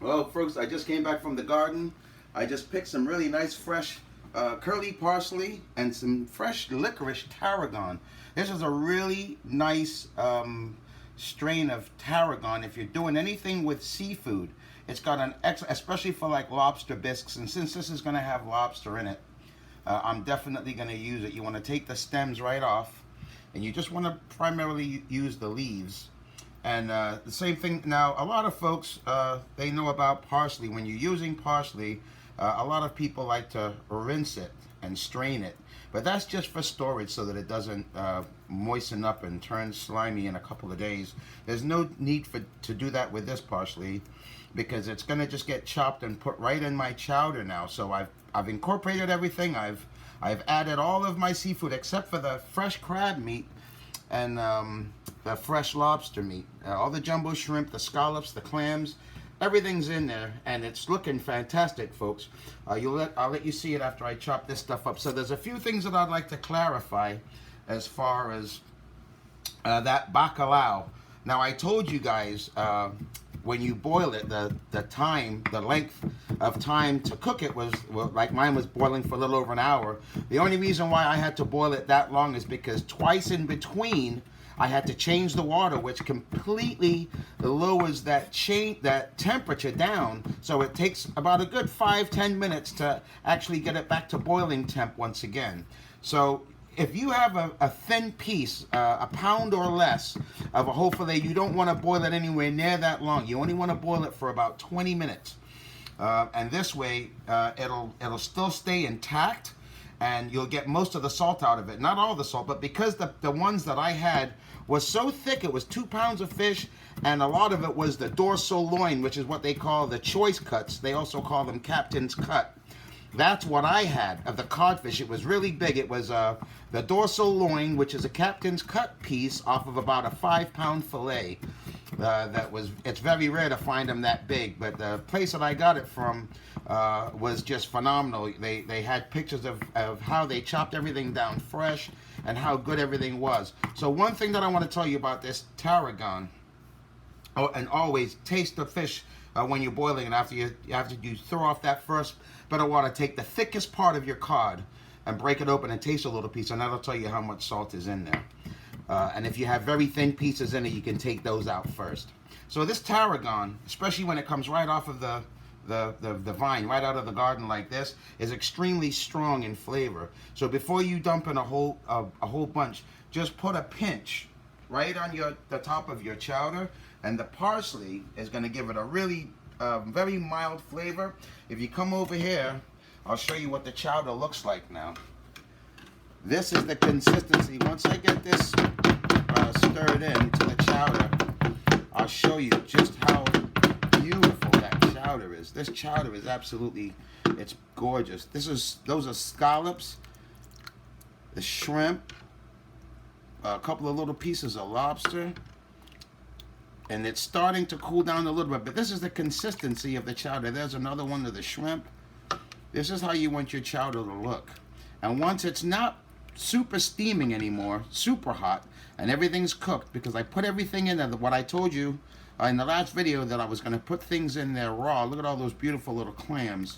Well, folks, I just came back from the garden. I just picked some really nice fresh curly parsley and some fresh licorice tarragon. This is a really nice strain of tarragon. If you're doing anything with seafood, it's got an excellent, especially for like lobster bisques. And since this is going to have lobster in it, I'm definitely going to use it. You want to take the stems right off, and you just want to primarily use the leaves. And the same thing, now a lot of folks, they know about parsley. When you're using parsley, a lot of people like to rinse it and strain it. But that's just for storage so that it doesn't moisten up and turn slimy in a couple of days. There's no need to do that with this parsley because it's going to just get chopped and put right in my chowder now. So I've incorporated everything. I've added all of my seafood except for the fresh crab meat and the fresh lobster meat. All the jumbo shrimp, the scallops, the clams, everything's in there, and it's looking fantastic, folks. I'll let you see it after I chop this stuff up. So there's a few things that I'd like to clarify as far as that bacalao. Now, I told you guys when you boil it, the length of time to cook it was, well, like mine was boiling for a little over an hour. The only reason why I had to boil it that long is because twice in between I had to change the water, which completely lowers that temperature down. So it takes about a good 5-10 minutes to actually get it back to boiling temp once again. So if you have a thin piece, a pound or less of a whole fillet, you don't want to boil it anywhere near that long. You only want to boil it for about 20 minutes. And this way, it'll still stay intact, and you'll get most of the salt out of it. Not all the salt, but because the ones that I had was so thick, it was 2 pounds of fish, and a lot of it was the dorsal loin, which is what they call the choice cuts. They also call them captain's cut. That's what I had of the codfish. It was really big. It was the dorsal loin, which is a captain's cut piece off of about a 5-pound fillet. It's very rare to find them that big, but the place that I got it from was just phenomenal. They had pictures of how they chopped everything down fresh and how good everything was. So one thing that I want to tell you about this tarragon, and always taste the fish when you're boiling, and after you throw off that first bit of water, take the thickest part of your cod and break it open and taste a little piece, and that'll tell you how much salt is in there. And if you have very thin pieces in it, you can take those out first. So this tarragon, especially when it comes right off of the vine, right out of the garden like this, is extremely strong in flavor. So before you dump in a whole bunch, just put a pinch right on the top of your chowder, and the parsley is going to give it a really very mild flavor. If you come over here, I'll show you what the chowder looks like now. This is the consistency. Once I get this stirred in to the chowder, I'll show you just how beautiful that chowder is. This chowder is absolutely, it's gorgeous. Those are scallops, the shrimp, a couple of little pieces of lobster, and it's starting to cool down a little bit, but this is the consistency of the chowder. There's another one of the shrimp. This is how you want your chowder to look. And once it's not super steaming anymore, super hot, and everything's cooked, because I put everything in there, what I told you in the last video, that I was going to put things in there raw. Look at all those beautiful little clams.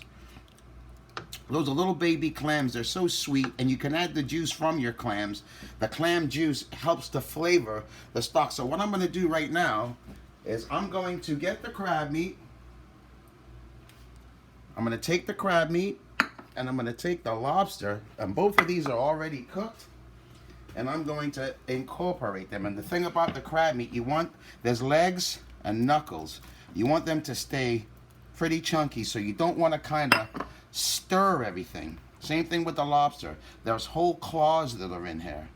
Those are little baby clams. They're so sweet, and you can add the juice from your clams. The clam juice helps to flavor the stock. So what I'm going to do right now is I'm going to get the crab meat. I'm going to take the crab meat, and I'm going to take the lobster, and both of these are already cooked, and I'm going to incorporate them. And the thing about the crab meat, there's legs and knuckles. You want them to stay pretty chunky, so you don't want to kind of stir everything. Same thing with the lobster. There's whole claws that are in here.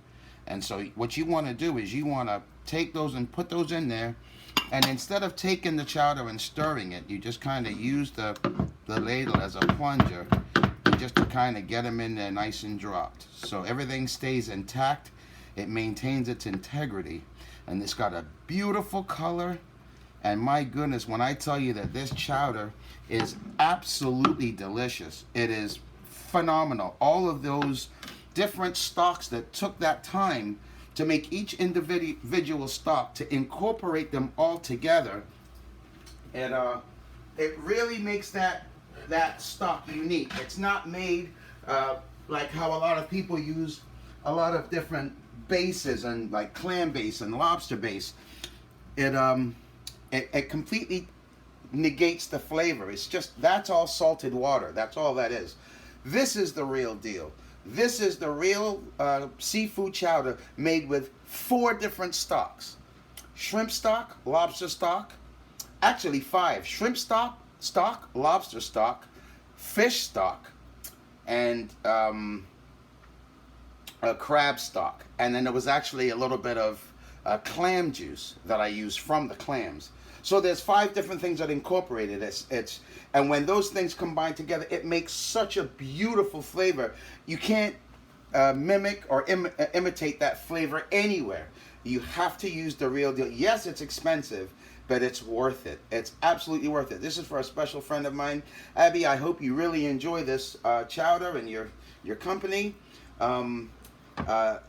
And so what you want to do is you want to take those and put those in there, and instead of taking the chowder and stirring it, you just kind of use the ladle as a plunger, just to kind of get them in there nice and dropped. So everything stays intact. It maintains its integrity. And it's got a beautiful color. And my goodness, when I tell you that this chowder is absolutely delicious, it is phenomenal. All of those different stocks that took that time to make each individual stock, to incorporate them all together, it really makes that stock unique. It's not made like how a lot of people use a lot of different bases, and like clam base and lobster base. It completely negates the flavor. It's just, that's all salted water. That's all that is. This is the real deal. This is the real seafood chowder made with 4 different stocks: shrimp stock, lobster stock, actually 5: shrimp stock, lobster stock, fish stock, and a crab stock. And then there was actually a little bit of clam juice that I used from the clams. So there's 5 different things that incorporated it. And when those things combine together, it makes such a beautiful flavor. You can't mimic or imitate that flavor anywhere. You have to use the real deal. Yes, it's expensive, but it's worth it. It's absolutely worth it. This is for a special friend of mine. Abby, I hope you really enjoy this chowder and your company. I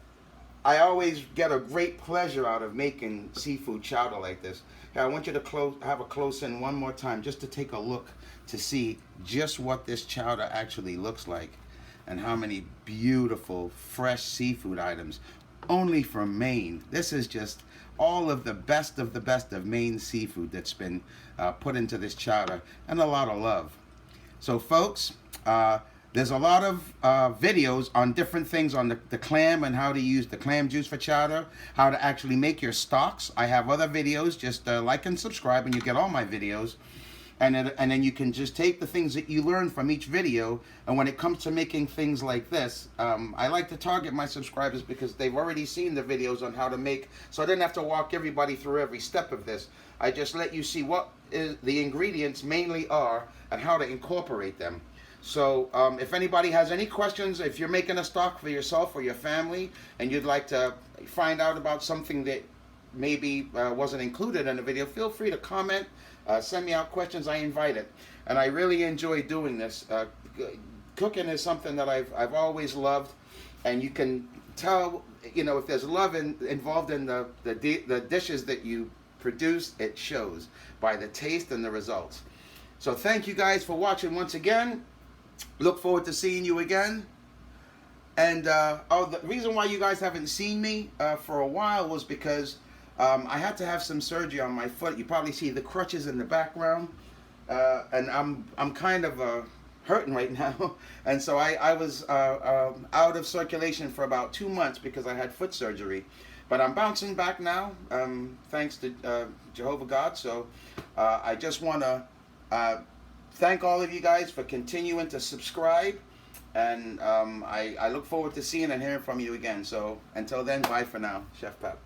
always get a great pleasure out of making seafood chowder like this. I want you to have a close in one more time, just to take a look to see just what this chowder actually looks like, and how many beautiful fresh seafood items, only from Maine. This is just all of the best of Maine seafood that's been put into this chowder, and a lot of love. So folks, there's a lot of videos on different things on the clam, and how to use the clam juice for chowder, how to actually make your stocks. I have other videos. Just like and subscribe and you get all my videos. And then you can just take the things that you learn from each video, and when it comes to making things like this, I like to target my subscribers because they've already seen the videos on how to make, so I didn't have to walk everybody through every step of this. I just let you see what the ingredients mainly are and how to incorporate them. So if anybody has any questions, if you're making a stock for yourself or your family and you'd like to find out about something that maybe wasn't included in the video, feel free to comment, send me out questions. I invite it, and I really enjoy doing this. Cooking is something that I've always loved, and you can tell, you know, if there's love involved in the dishes that you produce, it shows by the taste and the results. So thank you guys for watching once again. Look forward to seeing you again. And the reason why you guys haven't seen me for a while was because I had to have some surgery on my foot. You probably see the crutches in the background, and I'm kind of hurting right now. And so I was out of circulation for about 2 months because I had foot surgery. But I'm bouncing back now, thanks to Jehovah God. So I just want to thank all of you guys for continuing to subscribe. And I look forward to seeing and hearing from you again. So until then, bye for now. Chef Pep.